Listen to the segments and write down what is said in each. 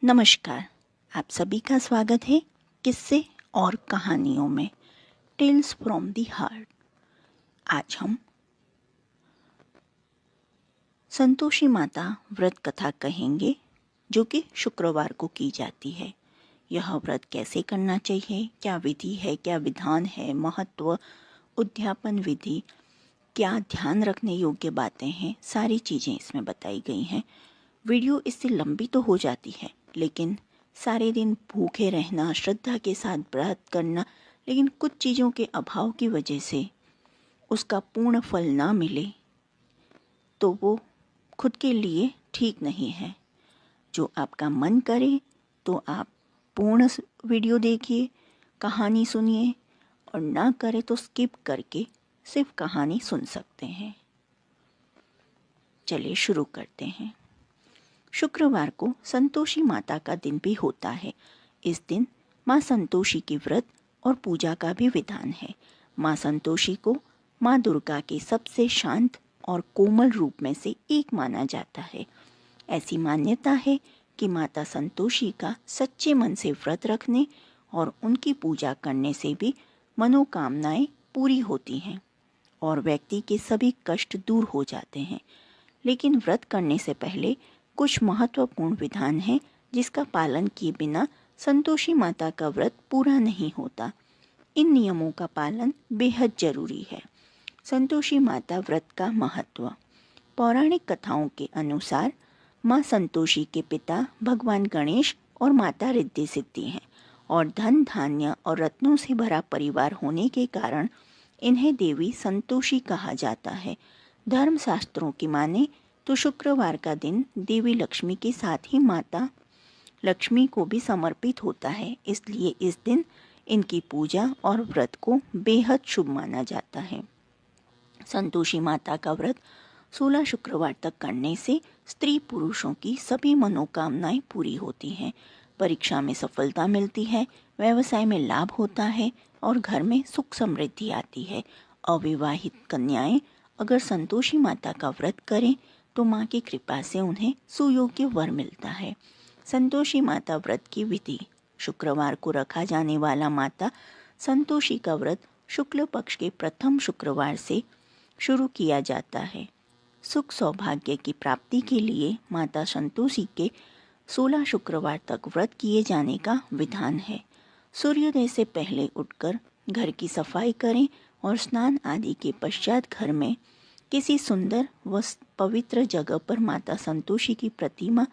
नमस्कार। आप सभी का स्वागत है किस्से और कहानियों में टेल्स फ्रॉम द हार्ट। आज हम संतोषी माता व्रत कथा कहेंगे, जो कि शुक्रवार को की जाती है। यह व्रत कैसे करना चाहिए, क्या विधि है, क्या विधान है, महत्व, उद्यापन विधि, क्या ध्यान रखने योग्य बातें हैं, सारी चीज़ें इसमें बताई गई हैं। वीडियो इससे लंबी तो हो जाती है, लेकिन सारे दिन भूखे रहना, श्रद्धा के साथ व्रत करना, लेकिन कुछ चीज़ों के अभाव की वजह से उसका पूर्ण फल ना मिले तो वो खुद के लिए ठीक नहीं है। जो आपका मन करे तो आप पूर्ण वीडियो देखिए, कहानी सुनिए, और ना करे तो स्किप करके सिर्फ कहानी सुन सकते हैं। चलिए शुरू करते हैं। शुक्रवार को संतोषी माता का दिन भी होता है। इस दिन माँ संतोषी की व्रत और पूजा का भी विधान है। माँ संतोषी को माँ दुर्गा के सबसे शांत और कोमल रूप में से एक माना जाता है। ऐसी मान्यता है कि माता संतोषी का सच्चे मन से व्रत रखने और उनकी पूजा करने से भी मनोकामनाएं पूरी होती हैं और व्यक्ति के सभी कष्ट दूर हो जाते हैं। लेकिन व्रत करने से पहले कुछ महत्वपूर्ण विधान हैं जिसका पालन किए बिना संतोषी माता का व्रत पूरा नहीं होता। इन नियमों का पालन बेहद जरूरी है। संतोषी माता व्रत का महत्व। पौराणिक कथाओं के अनुसार माँ संतोषी के पिता भगवान गणेश और माता रिद्धि सिद्धि हैं और धन धान्य और रत्नों से भरा परिवार होने के कारण इन्हें देवी संतोषी कहा जाता है। धर्मशास्त्रों की माने तो शुक्रवार का दिन देवी लक्ष्मी के साथ ही माता लक्ष्मी को भी समर्पित होता है, इसलिए इस दिन इनकी पूजा और व्रत को बेहद शुभ माना जाता है। संतोषी माता का व्रत 16 शुक्रवार तक करने से स्त्री पुरुषों की सभी मनोकामनाएं पूरी होती हैं। परीक्षा में सफलता मिलती है, व्यवसाय में लाभ होता है और घर में सुख समृद्धि आती है। अविवाहित कन्याएं अगर संतोषी माता का व्रत करें तो माँ की कृपा से उन्हें सुयोग्य वर मिलता है। संतोषी माता व्रत की विधि। शुक्रवार को रखा जाने वाला माता संतोषी का व्रत शुक्ल पक्ष के प्रथम शुक्रवार से शुरू किया जाता है। सुख सौभाग्य की प्राप्ति के लिए माता संतोषी के 16 शुक्रवार तक व्रत किए जाने का विधान है। सूर्योदय से पहले उठकर घर की सफाई करें और स्नान आदि के पश्चात घर में किसी सुंदर व पवित्र जगह पर माता संतोषी की प्रतिमा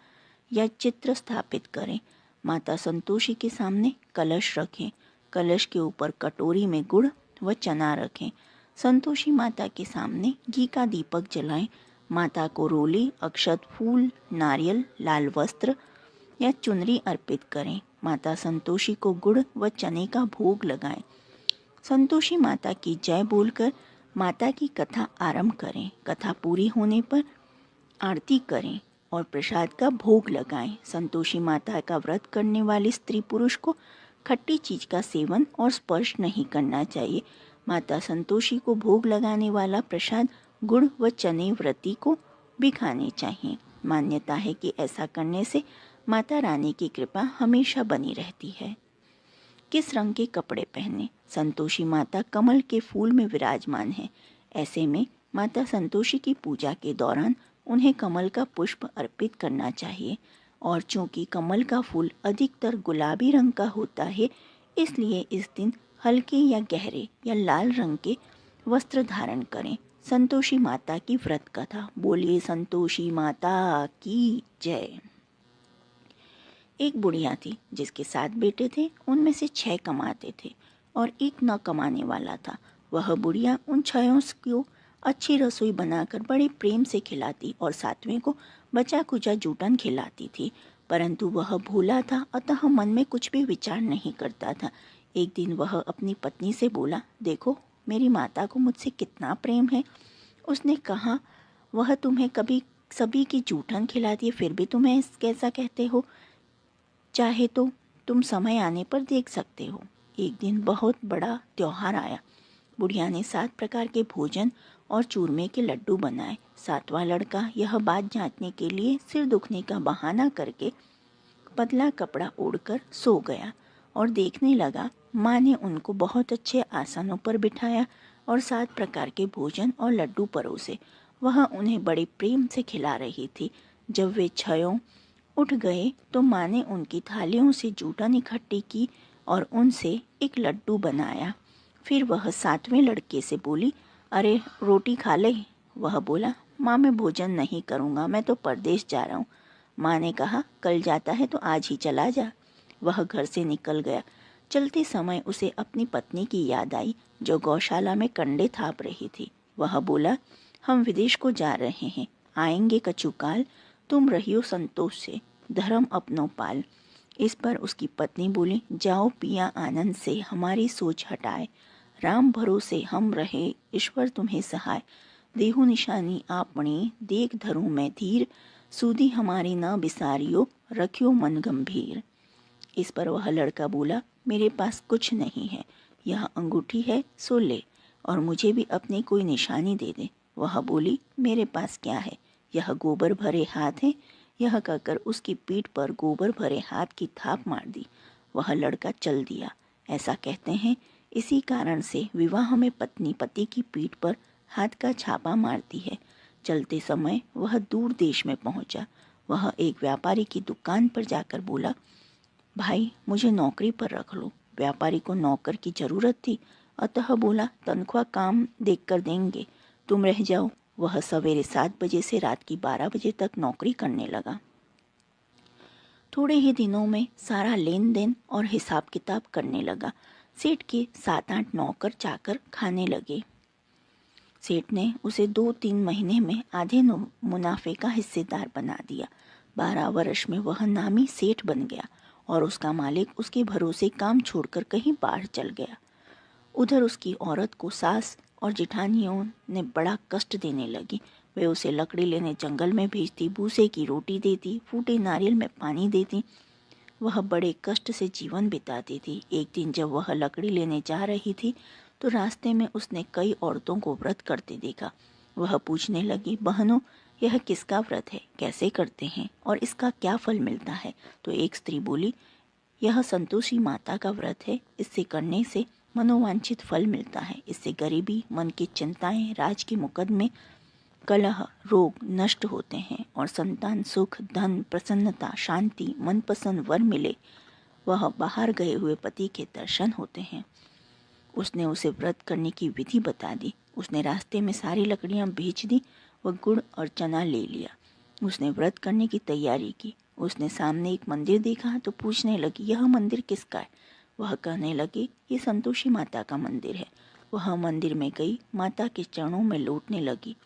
या चित्र स्थापित करें। माता संतोषी के सामने कलश रखें। कलश के ऊपर कटोरी में गुड़ व चना रखें। संतोषी माता के सामने घी का दीपक जलाएं। माता को रोली, अक्षत, फूल, नारियल, लाल वस्त्र या चुनरी अर्पित करें। माता संतोषी को गुड़ व चने का भोग लगाएं। संतोषी माता की जय बोलकर माता की कथा आरंभ करें। कथा पूरी होने पर आरती करें और प्रसाद का भोग लगाएं। संतोषी माता का व्रत करने वाले स्त्री पुरुष को खट्टी चीज का सेवन और स्पर्श नहीं करना चाहिए। माता संतोषी को भोग लगाने वाला प्रसाद गुड़ व चने व्रती को भी खाने चाहिए। मान्यता है कि ऐसा करने से माता रानी की कृपा हमेशा बनी रहती है। किस रंग के कपड़े पहने? संतोषी माता कमल के फूल में विराजमान है। ऐसे में माता संतोषी की पूजा के दौरान उन्हें कमल का पुष्प अर्पित करना चाहिए और चूंकि कमल का फूल अधिकतर गुलाबी रंग का होता है, इसलिए इस दिन हल्के या गहरे या लाल रंग के वस्त्र धारण करें। संतोषी माता की व्रत कथा। बोलिए संतोषी माता की जय। एक बुढ़िया थी जिसके 7 बेटे थे। उनमें से 6 कमाते थे और एक न कमाने वाला था। वह बुढ़िया उन 6 को अच्छी रसोई बनाकर बड़े प्रेम से खिलाती और 7वें को बचा कुचा जूठन खिलाती थी, परंतु वह भोला था, अतः मन में कुछ भी विचार नहीं करता था। एक दिन वह अपनी पत्नी से बोला, देखो मेरी माता को मुझसे कितना प्रेम है। उसने कहा, वह तुम्हें कभी सभी की जूठन खिलाती है, फिर भी तुम्हें कैसा कहते हो? चाहे तो तुम समय आने पर देख सकते हो। एक दिन बहुत बड़ा त्योहार आया। बुढ़िया ने 7 प्रकार के भोजन और चूरमे के लड्डू बनाए। 7वां लड़का यह बात जांचने के लिए सिर दुखने का बहाना करके पतला कपड़ा ओढ़कर सो गया और देखने लगा माँ ने उनको बहुत अच्छे आसनों पर बिठाया और 7 प्रकार के भोजन और लड्डू परोसे। वह उन्हें बड़े प्रेम से खिला रही थी। जब वे क्षयों उठ गए तो माँ ने उनकी थालियों से जूठन इकट्ठी की और उनसे एक लड्डू बनाया। फिर वह 7वें लड़के से बोली, अरे रोटी खा ले। वह बोला, माँ मैं भोजन नहीं करूँगा, मैं तो परदेश जा रहा हूँ। माँ ने कहा, कल जाता है तो आज ही चला जा। वह घर से निकल गया। चलते समय उसे अपनी पत्नी की याद आई जो गौशाला में कंडे थाप रही थी। वह बोला, हम विदेश को जा रहे हैं, आएंगे कछुकाल, तुम रहियो संतोष से, धर्म अपनो पाल। इस पर उसकी पत्नी बोली, जाओ पिया आनंद से, हमारी सोच हटाए, राम भरोसे हम रहे, ईश्वर तुम्हें सहाय। देहु निशानी आपणी, देख धरूं मैं धीर, सूदी हमारी न बिसारियो, रखियो मन गंभीर। इस पर वह लड़का बोला, मेरे पास कुछ नहीं है, यह अंगूठी है सो ले, और मुझे भी अपनी कोई निशानी दे दे। वह बोली, मेरे पास क्या है, यह गोबर भरे हाथ है। यह कहकर उसकी पीठ पर गोबर भरे हाथ की थाप मार दी। वह लड़का चल दिया। ऐसा कहते हैं, इसी कारण से विवाह में पत्नी पति की पीठ पर हाथ का छापा मारती है। चलते समय वह दूर देश में पहुंचा। वह एक व्यापारी की दुकान पर जाकर बोला, भाई मुझे नौकरी पर रख लो। व्यापारी को नौकर की जरूरत थी, अतः बोला, तनख्वाह काम देखकर देंगे, तुम रह जाओ। वह सवेरे 7 बजे से रात की 12 बजे तक नौकरी करने लगा। थोड़े ही दिनों में सारा लेन देन और हिसाब किताब करने लगा। सेठ के 7-8 नौकर चाकर खाने लगे। सेठ ने उसे 2-3 महीने में आधे मुनाफे का हिस्सेदार बना दिया। 12 वर्ष में वह नामी सेठ बन गया और उसका मालिक उसके भरोसे काम छोड़कर कहीं बाहर चल गया। उधर उसकी औरत को सास और जिठानियों ने बड़ा कष्ट देने लगी। वे उसे लकड़ी लेने जंगल में भेजती, भूसे की रोटी देती, फूटे नारियल में पानी देती। वह बड़े कष्ट से जीवन बिताती थी। एक दिन जब वह लकड़ी लेने जा रही थी तो रास्ते में उसने कई औरतों को व्रत करते देखा। वह पूछने लगी, बहनों यह किसका व्रत है, कैसे करते हैं और इसका क्या फल मिलता है? तो एक स्त्री बोली, यह संतोषी माता का व्रत है, इससे करने से मनोवांछित फल मिलता है। इससे गरीबी, मन की चिंताएं, राज के मुकदमे, कलह, रोग नष्ट होते हैं और संतान, सुख, धन, प्रसन्नता, शांति, मनपसंद वर मिले। वह बाहर गए हुए पति के दर्शन होते हैं। उसने उसे व्रत करने की विधि बता दी। उसने रास्ते में सारी लकड़ियां बेच दी व गुड़ और चना ले लिया। उसने व्रत करने की तैयारी की। उसने सामने एक मंदिर देखा तो पूछने लगी, यह मंदिर किसका है? वह कहने लगी, ये संतोषी माता का मंदिर है। वह मंदिर में गई, माता के चरणों में लौटने लगी।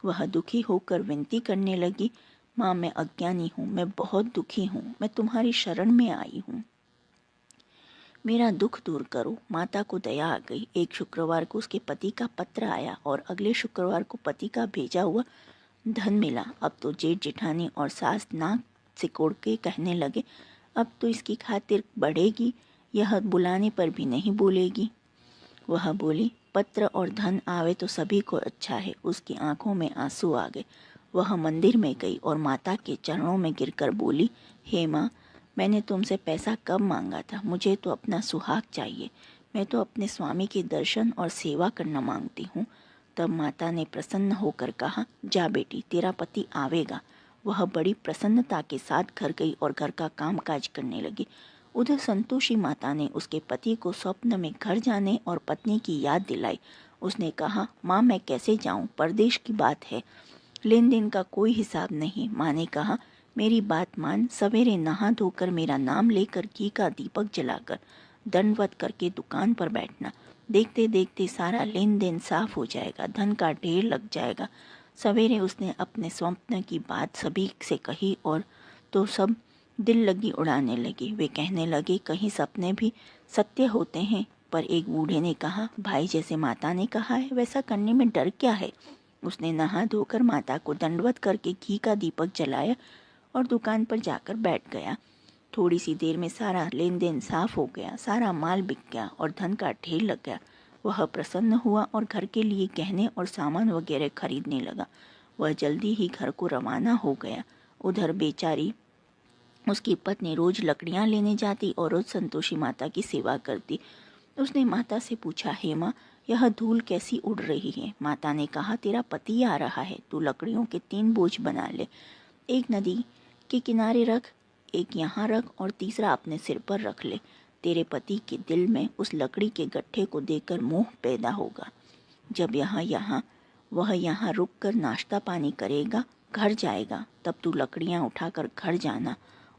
वह दुखी होकर विनती करने लगी, माँ मैं अज्ञानी हूँ, मैं बहुत दुखी हूँ, मैं तुम्हारी शरण में आई हूँ, मेरा दुख दूर करो। माता को दया आ गई। एक शुक्रवार को उसके पति का पत्र आया और अगले शुक्रवार को पति का भेजा हुआ धन मिला। अब तो जेठ जेठानी और सास नाक सिकोड़ के कहने लगे, अब तो इसकी खातिर बढ़ेगी, यह बुलाने पर भी नहीं बोलेगी। वह बोली, पत्र और धन आवे तो सभी को अच्छा है। उसकी आंखों में आंसू आ गए। वह मंदिर में गई और माता के चरणों में गिरकर बोली, हे माँ, मैंने तुमसे पैसा कब मांगा था? मुझे तो अपना सुहाग चाहिए। मैं तो अपने स्वामी के दर्शन और सेवा करना मांगती हूँ। तब माता ने प्रसन्न होकर कहा, जा बेटी, तेरा पति आवेगा। वह बड़ी प्रसन्नता के साथ घर गई और घर का काम काज करने लगी। उधर संतोषी माता ने उसके पति को स्वप्न में घर जाने और पत्नी की याद दिलाई। उसने कहा, माँ मैं कैसे जाऊँ, परदेश की बात है, लेन देन का कोई हिसाब नहीं। माँ ने कहा, मेरी बात मान, सवेरे नहा धोकर मेरा नाम लेकर घी का दीपक जलाकर दंडवत करके दुकान पर बैठना। देखते देखते सारा लेन देन साफ हो जाएगा, धन का ढेर लग जाएगा। सवेरे उसने अपने स्वप्न की बात सभी से कही और तो सब दिल लगी उड़ाने लगी। वे कहने लगे, कहीं सपने भी सत्य होते हैं। पर एक बूढ़े ने कहा, भाई जैसे माता ने कहा है वैसा करने में डर क्या है? उसने नहा धोकर माता को दंडवत करके घी का दीपक जलाया और दुकान पर जाकर बैठ गया। थोड़ी सी देर में सारा लेन देन साफ हो गया, सारा माल बिक गया और धन का ढेर लग गया। वह प्रसन्न हुआ और घर के लिए गहने और सामान वगैरह खरीदने लगा। वह जल्दी ही घर को रवाना हो गया। उधर बेचारी उसकी पत्नी रोज लकड़ियाँ लेने जाती और रोज संतोषी माता की सेवा करती। उसने माता से पूछा, हे माँ, यह धूल कैसी उड़ रही है? माता ने कहा, तेरा पति आ रहा है, तू लकड़ियों के 3 बोझ बना ले। एक नदी के किनारे रख, एक यहाँ रख और तीसरा अपने सिर पर रख ले। तेरे पति के दिल में उस लकड़ी के गट्ठे को देखकर मोह पैदा होगा। जब वह यहाँ रुक कर नाश्ता पानी करेगा, घर जाएगा, तब तू लकड़ियाँ उठाकर घर जाना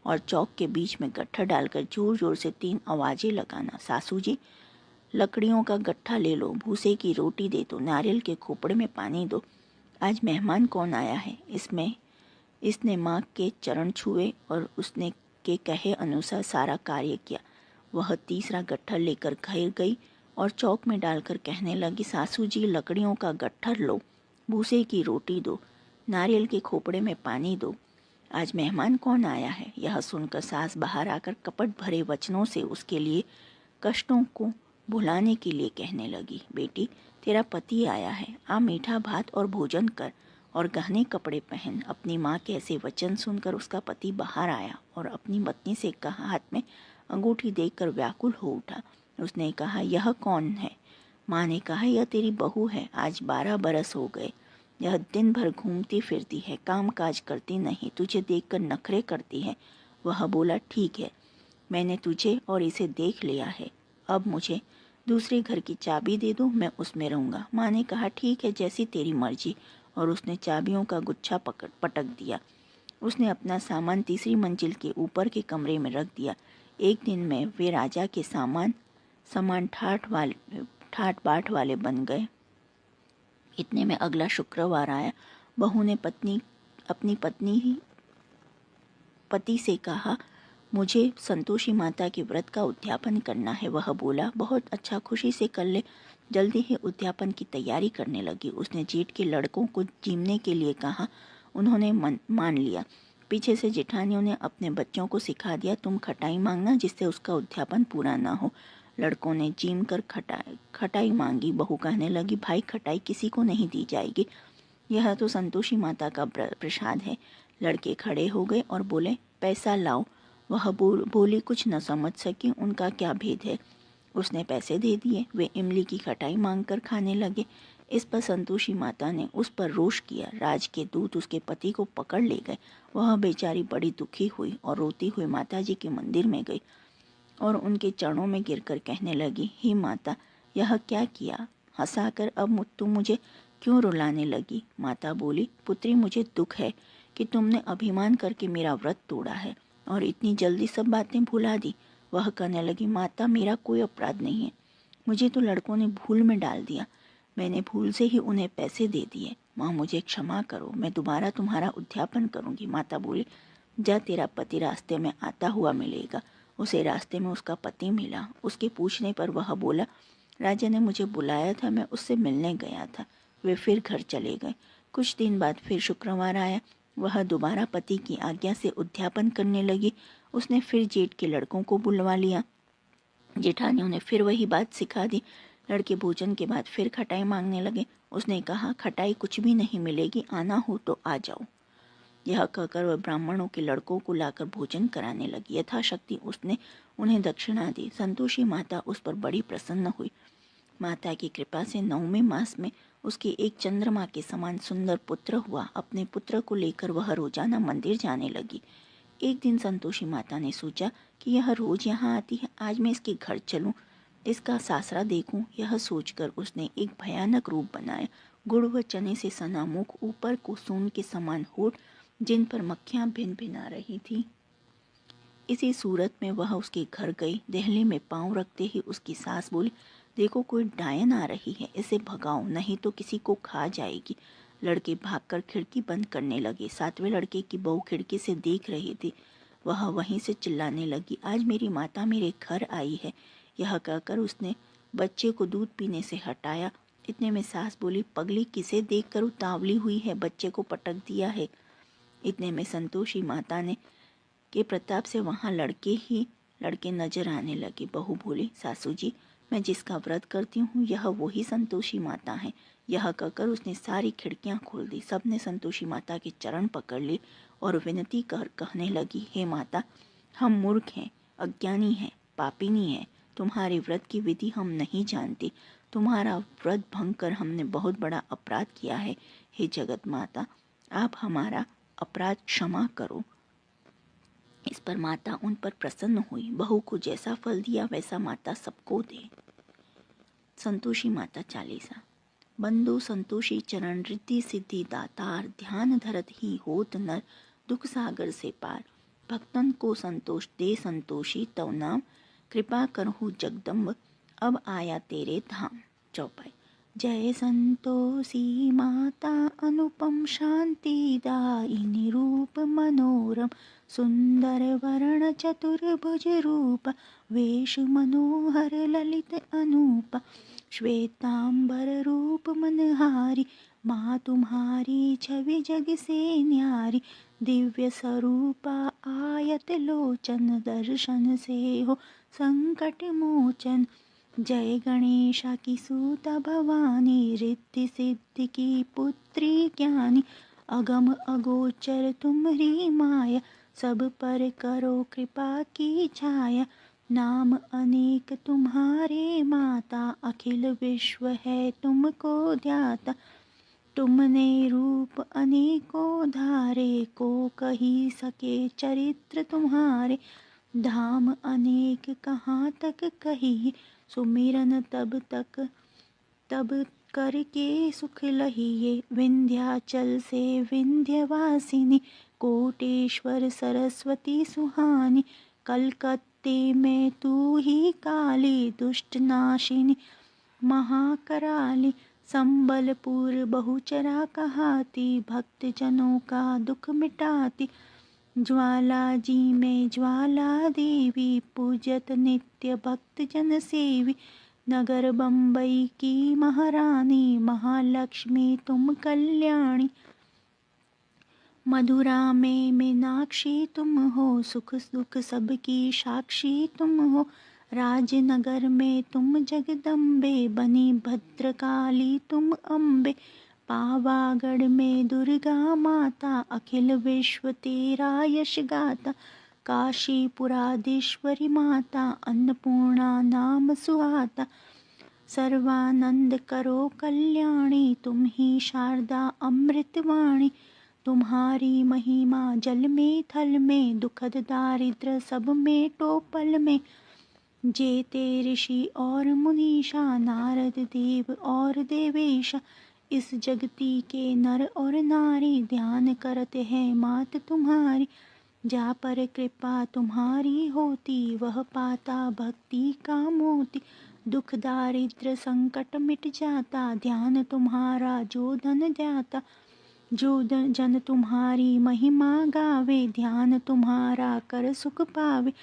और चौक के बीच में गट्ठा डालकर जोर जोर से 3 आवाज़ें लगाना, सासू जी, लकड़ियों का गट्ठा ले लो, भूसे की रोटी दे दो, नारियल के खोपड़े में पानी दो। आज मेहमान कौन आया है? इसने माँ के चरण छुए और उसने के कहे अनुसार सारा कार्य किया। वह तीसरा गट्ठर लेकर घर गई और चौक में डालकर कहने लगी, सासू जी, लकड़ियों का गट्ठर लो, भूसे की रोटी दो, नारियल के खोपड़े में पानी दो। आज मेहमान कौन आया है? यह सुनकर सास बाहर आकर कपट भरे वचनों से उसके लिए कष्टों को भुलाने के लिए कहने लगी, बेटी, तेरा पति आया है, आ मीठा भात और भोजन कर और गहने कपड़े पहन। अपनी माँ के ऐसे वचन सुनकर उसका पति बाहर आया और अपनी पत्नी से कहा, हाथ में अंगूठी देखकर व्याकुल हो उठा। उसने कहा, यह कौन है? माँ ने कहा, यह तेरी बहू है, आज 12 बरस हो गए। यह दिन भर घूमती फिरती है, काम काज करती नहीं, तुझे देखकर नखरे करती है। वह बोला, ठीक है, मैंने तुझे और इसे देख लिया है, अब मुझे दूसरे घर की चाबी दे दो, मैं उसमें रहूँगा। माँ ने कहा, ठीक है, जैसी तेरी मर्जी, और उसने चाबियों का गुच्छा पटक दिया। उसने अपना सामान तीसरी मंजिल के ऊपर के कमरे में रख दिया। एक दिन में वे राजा के सामान ठाट बाट वाले बन गए। इतने में अगला शुक्रवार आया। बहू ने अपनी पति से कहा, मुझे संतोषी माता के व्रत का उद्यापन करना है। वह बोला, बहुत अच्छा, खुशी से कर ले। जल्दी ही उद्यापन की तैयारी करने लगी। उसने जेठ के लड़कों को जीमने के लिए कहा, उन्होंने मान लिया। पीछे से जेठानियों ने अपने बच्चों को सिखा दिया, तुम खटाई मांगना जिससे उसका उद्यापन पूरा ना हो। लड़कों ने जीम कर खटाई मांगी। बहू कहने लगी, भाई, खटाई किसी को नहीं दी जाएगी, यह तो संतोषी माता का प्रसाद है। लड़के खड़े हो गए और बोले, पैसा लाओ। वह बोली कुछ न समझ सकी, उनका क्या भेद है। उसने पैसे दे दिए। वे इमली की खटाई मांगकर खाने लगे। इस पर संतोषी माता ने उस पर रोष किया। राज के दूत उसके पति को पकड़ ले गए। वह बेचारी बड़ी दुखी हुई और रोती हुई माता जी के मंदिर में गई और उनके चरणों में गिरकर कहने लगी, हे माता, यह क्या किया? हंसाकर अब तुम मुझे क्यों रुलाने लगी? माता बोली, पुत्री, मुझे दुख है कि तुमने अभिमान करके मेरा व्रत तोड़ा है और इतनी जल्दी सब बातें भुला दी। वह कहने लगी, माता, मेरा कोई अपराध नहीं है, मुझे तो लड़कों ने भूल में डाल दिया, मैंने भूल से ही उन्हें पैसे दे दिए। माँ, मुझे क्षमा करो, मैं दोबारा तुम्हारा उद्यापन करूँगी। माता बोली, जा, तेरा पति रास्ते में आता हुआ मिलेगा। उसे रास्ते में उसका पति मिला। उसके पूछने पर वह बोला, राजा ने मुझे बुलाया था, मैं उससे मिलने गया था। वे फिर घर चले गए। कुछ दिन बाद फिर शुक्रवार आया। वह दोबारा पति की आज्ञा से उद्यापन करने लगी। उसने फिर जेठ के लड़कों को बुलवा लिया। जेठानियों ने फिर वही बात सिखा दी। लड़के भोजन के बाद फिर खटाई मांगने लगे। उसने कहा, खटाई कुछ भी नहीं मिलेगी, आना हो तो आ जाओ। यह कहकर वह ब्राह्मणों के लड़कों को लाकर भोजन कराने लगी। यथाशक्ति उसने उन्हें दक्षिणा दी। संतोषी माता उस पर बड़ी प्रसन्न हुई। माता की कृपा से 9वें मास में उसके एक चंद्रमा के समान सुंदर पुत्र हुआ। अपने पुत्र को लेकर वह रोजाना मंदिर जाने लगी। एक दिन संतोषी माता ने सोचा कि यह रोज यहाँ आती है, आज मैं इसके घर चलूं, इसका सासरा देखूं। यह सोचकर उसने एक भयानक रूप बनाया। गुड़ व चने से सना मुख, ऊपर को सोन के समान होठ, जिन पर मक्खियां भिन भिना रही थी। इसी सूरत में वह उसके घर गई। देहले में पांव रखते ही उसकी सास बोली, देखो, कोई डायन आ रही है, इसे भगाओ, नहीं तो किसी को खा जाएगी। लड़के भागकर खिड़की बंद करने लगे। 7वें लड़के की बहू खिड़की से देख रही थी। वह वहीं से चिल्लाने लगी, आज मेरी माता मेरे घर आई है। यह कहकर उसने बच्चे को दूध पीने से हटाया। इतने में सास बोली, पगली, किसे देखकर उतावली हुई है, बच्चे को पटक दिया है। इतने में संतोषी माता ने के प्रताप से वहाँ लड़के नजर आने लगे। बहू बोली, सासू जी, मैं जिसका व्रत करती हूँ यह वही संतोषी माता है। यह कहकर उसने सारी खिड़कियाँ खोल दी। सबने संतोषी माता के चरण पकड़ लिए और विनती कर कहने लगी, हे माता, हम मूर्ख हैं, अज्ञानी हैं, पापिनी हैं। तुम्हारे व्रत की विधि हम नहीं जानते। तुम्हारा व्रत भंग कर हमने बहुत बड़ा अपराध किया है। हे जगत माता, आप हमारा अपराध क्षमा करो। इस पर माता उन पर प्रसन्न हुई। बहू को जैसा फल दिया वैसा माता सबको दे। संतोषी माता चालीसा। बंधु संतोषी चरण रिद्धि सिद्धि दातार, ध्यान धरत ही होत नर, दुख सागर से पार। भक्तन को संतोष दे संतोषी, तव नाम कृपा करहु जगदम्ब, अब आया तेरे धाम। चौपाई। जय संतोषी माता अनुपम शांति दायिनी, रूप मनोरम सुंदर वर्ण चतुर्भुज रूप, वेश मनोहर ललित अनूप, श्वेतांबर रूप मनहारी, माँ तुम्हारी छवि जग से न्यारी, दिव्य स्वरूपा आयत लोचन, दर्शन से हो संकट मोचन। जय गणेशा की सूता भवानी, रिद्धि सिद्धि की पुत्री ज्ञानी, अगम अगोचर तुम्हारी माया, सब पर करो कृपा की छाया। नाम अनेक तुम्हारे माता, अखिल विश्व है तुमको ध्याता, तुमने रूप अनेकों धारे, को कही सके चरित्र तुम्हारे। धाम अनेक कहाँ तक कहिए, सुमिरन तब करके सुख लहिए। विंध्याचल से विंध्यवासिनी, कोटेश्वर सरस्वती सुहानी, कलकत्ते में तू ही काली, दुष्ट नाशिनी महाकराली। संबलपुर बहुचरा कहाती, भक्त जनों का दुख मिटाती, ज्वाला जी में ज्वाला देवी, पूजत नित्य भक्त जन सेवी। नगर बम्बई की महारानी, महालक्ष्मी तुम कल्याणी, मधुरा में मीनाक्षी तुम हो, सुख दुख सबकी साक्षी तुम हो। राजनगर में तुम जगदम्बे, बनी भद्रकाली तुम अम्बे। पावागढ़ में दुर्गा माता, अखिल विश्व तेरा यश गाता। काशीपुराधीश्वरी माता, अन्नपूर्णा नाम सुहाता। सर्वानंद करो कल्याणी, तुम ही शारदा अमृतवाणी। तुम्हारी महिमा जल में थल में, दुखद दारिद्र सब में टोपल में। जेते ऋषि और मुनीषा, नारद देव और देवेश, इस जगती के नर और नारी, ध्यान करते हैं मात तुम्हारी। जा पर कृपा तुम्हारी होती, वह पाता भक्ति का मोती। दुख दारिद्र संकट मिट जाता, ध्यान तुम्हारा जो धन जाता। जो जन तुम्हारी महिमा गावे, ध्यान तुम्हारा कर सुख पावे।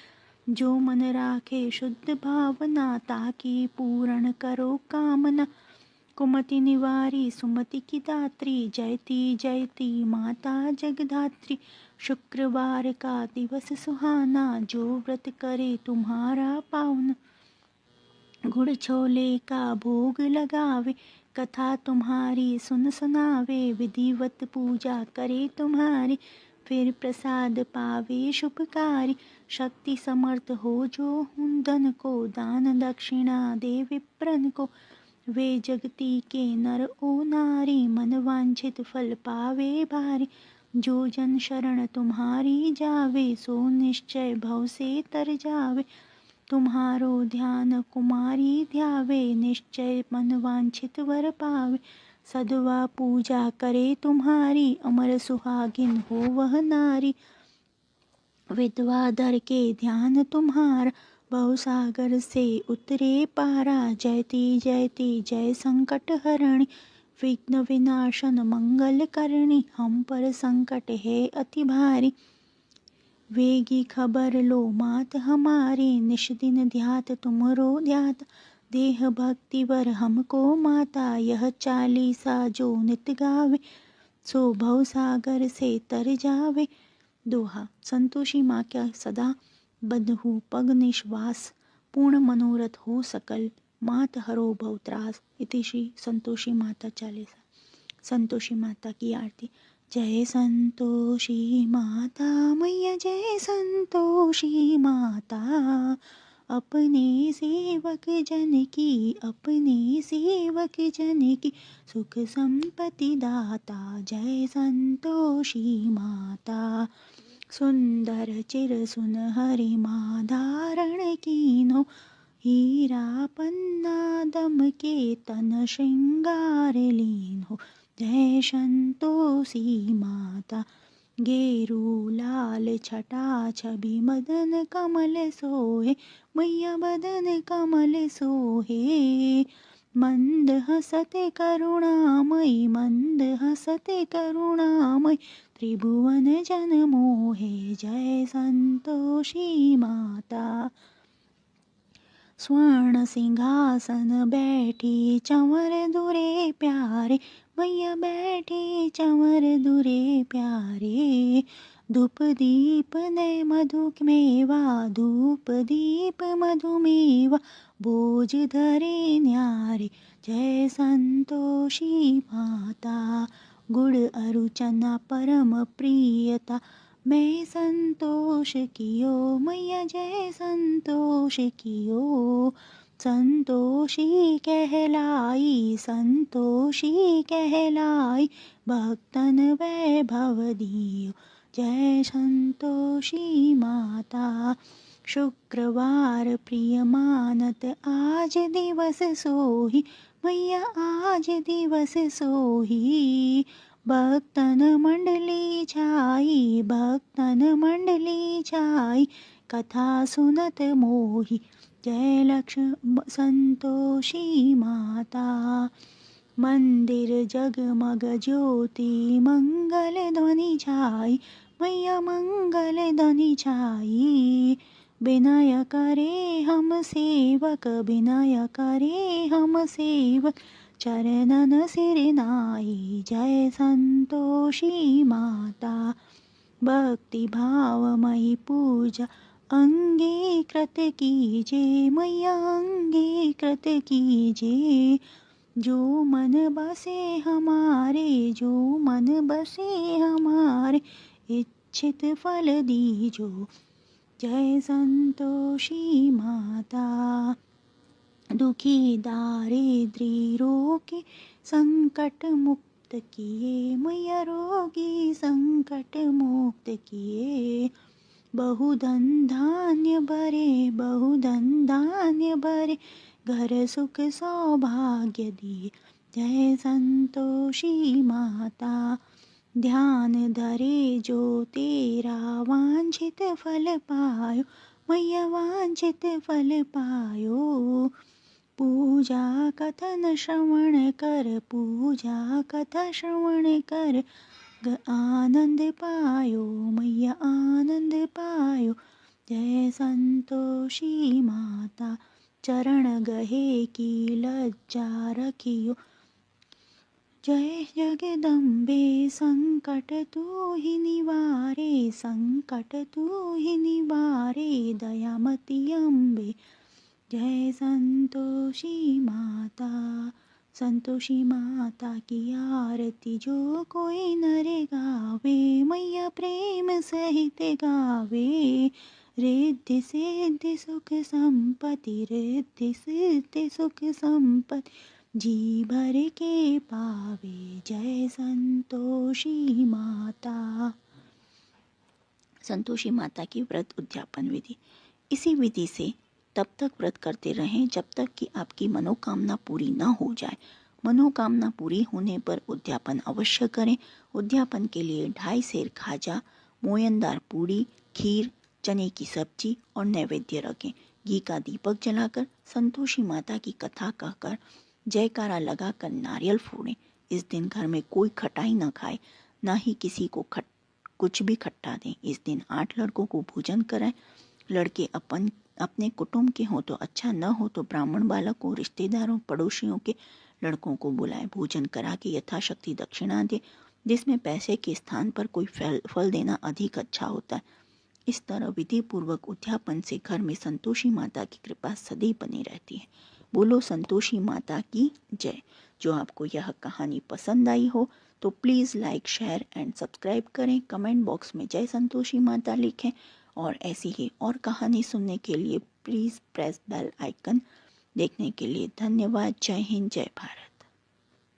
जो मन राखे शुद्ध भावना, ताकि पूर्ण करो कामना। कुमति निवारी सुमति की दात्री, जयती जयती माता जगधात्री। शुक्रवार का दिवस सुहाना, जो व्रत करे तुम्हारा पावन। गुड़ छोले का भोग लगावे, कथा तुम्हारी सुन सुनावे। विधिवत पूजा करे तुम्हारी, फिर प्रसाद पावे शुभकारी। शक्ति समर्थ हो जो धन को, दान दक्षिणा दे विप्रन को। वे जगती के नर ओ नारी, मन वांछित फल पावे भारी। जो जन शरण तुम्हारी जावे, सो निश्चय भव से तर जावे। तुम्हारो ध्यान कुमारी ध्यावे, निश्चय मन वांछित वर पावे। सदवा पूजा करे तुम्हारी, अमर सुहागिन हो वह नारी। विधवा धर के ध्यान तुम्हारा, भवसागर से उतरे पारा। जयती जयती जय संकट हरणी, विघ्न विनाशन मंगल करणी। हम पर संकट है अति भारी, वेगी खबर लो मात हमारी। निश दिन ध्यात तुमरो ध्यात, देह भक्ति वर हमको माता। यह चालीसा जो नित गावे, सो भवसागर से तर जावे। दोहा। संतोषी माँ क्या सदा बंधु पग निश्वास, पूर्ण मनोरथ हो सकल, मात हरो भवत्रास। इति श्री संतोषी माता चालीसा। संतोषी माता की आरती। जय संतोषी माता मैया जय संतोषी माता, अपने सेवक जन की अपने सेवक जन की सुख संपत्ति दाता, जय संतोषी माता। सुंदर चिर सुनहरी माँ धारण कीन्हो, हीरा पन्ना दम के तन श्रृंगार लीन हो, जय संतोषी माता। गेरू लाल छटा छवि मदन कमल सोहे, मैया बदन कमल सोहे। मंद हसते करुणामयी मंद हसते करुणामयी, त्रिभुवन जन मोहे, जय संतोषी माता। स्वर्ण सिंहासन बैठी चंवर दुरे प्यारे, मैया बैठी चंवर दुरे प्यारे। धूप दीप ने मधु मेवा धूप दीप मधु मेवा, बोझ धरे न्यारे, जय संतोषी माता। गुड़ अरु चना परम प्रियता, मैं संतोष कियो मैया जय संतोष कियो। संतोषी कहलाई संतोषी कहलाई, भक्तन वैभव दियो, जय संतोषी माता। शुक्रवार प्रिय मानत आज दिवस सोही, मैया आज दिवस सोही। भक्तन मंडली छाई भक्तन मंडली छाई, कथा सुनत मोही, जय लक्ष्मी संतोषी माता। मंदिर जगमग ज्योति मंगल ध्वनि छाई, मैया मंगल ध्वनि छाई। विनय करे हम सेवक विनय करे हम सेवक, चरणन सिर नाई, जय संतोषी माता। भक्ति भावमयी पूजा अंगीकृत कीजे, मैया अंगीकृत कीजे। जो मन बसे हमारे जो मन बसे हमारे, इच्छित फल दीजो, जय संतोषी माता। दुखी दारिद्री रोगी संकट मुक्त किए, मैया रोगी संकट मुक्त किए। बहुधन धान्य भरे बहुधन धान्य भरे, घर सुख सौभाग्य दिए, जय संतोषी माता। ध्यान धरे जो तेरा वांछित फल पायो, मैया वांछित फल पायो। पूजा कथन श्रवण कर पूजा कथा श्रवण कर, आनंद पायो मैया आनंद पायो, जय संतोषी माता। चरण गहे की लज्जा रखियो, जय जगदम्बे। संकट तू ही निवारे संकट तू ही निवारे, दयामती अम्बे, जय संतोषी माता। संतोषी माता की आरती जो कोई नर गावे, मैया प्रेम सहित गावे। रिद्धि सिद्धि सुख संपत्ति रिद्धि सिद्धि सुख संपत्ति, जी भर के पावे, जय संतोषी माता। संतोषी माता की व्रत उद्यापन विधि। इसी विधि से तब तक व्रत करते रहें जब तक कि आपकी मनोकामना पूरी न हो जाए। मनोकामना पूरी होने पर उद्यापन अवश्य करें। उद्यापन के लिए 2.5 सेर खाजा, मोयनदार पूड़ी, खीर, चने की सब्जी और नैवेद्य रखें। घी का दीपक जलाकर संतोषी माता की कथा कहकर जयकारा लगाकर नारियल फोड़ें। इस दिन घर में कोई खटाई न खाए, ना ही किसी को कुछ भी खट्टा दें। इस दिन 8 लड़कों को भोजन कराएं। लड़के अपने कुटुंब के हों तो अच्छा, न हो तो ब्राह्मण बालक को, रिश्तेदारों पड़ोसियों के लड़कों को बुलाए। भोजन करा के यथाशक्ति दक्षिणा दे, जिसमें पैसे के स्थान पर कोई फल देना अधिक अच्छा होता है। इस तरह विधि पूर्वक उद्यापन से घर में संतोषी माता की कृपा सदैव बनी रहती है। बोलो संतोषी माता की जय। जो आपको यह कहानी पसंद आई हो तो please like, share and subscribe करें। कमेंट बॉक्स में जय संतोषी माता लिखें और ऐसी ही और कहानी सुनने के लिए प्लीज़ प्रेस बेल आइकन। देखने के लिए धन्यवाद। जय हिंद, जय भारत।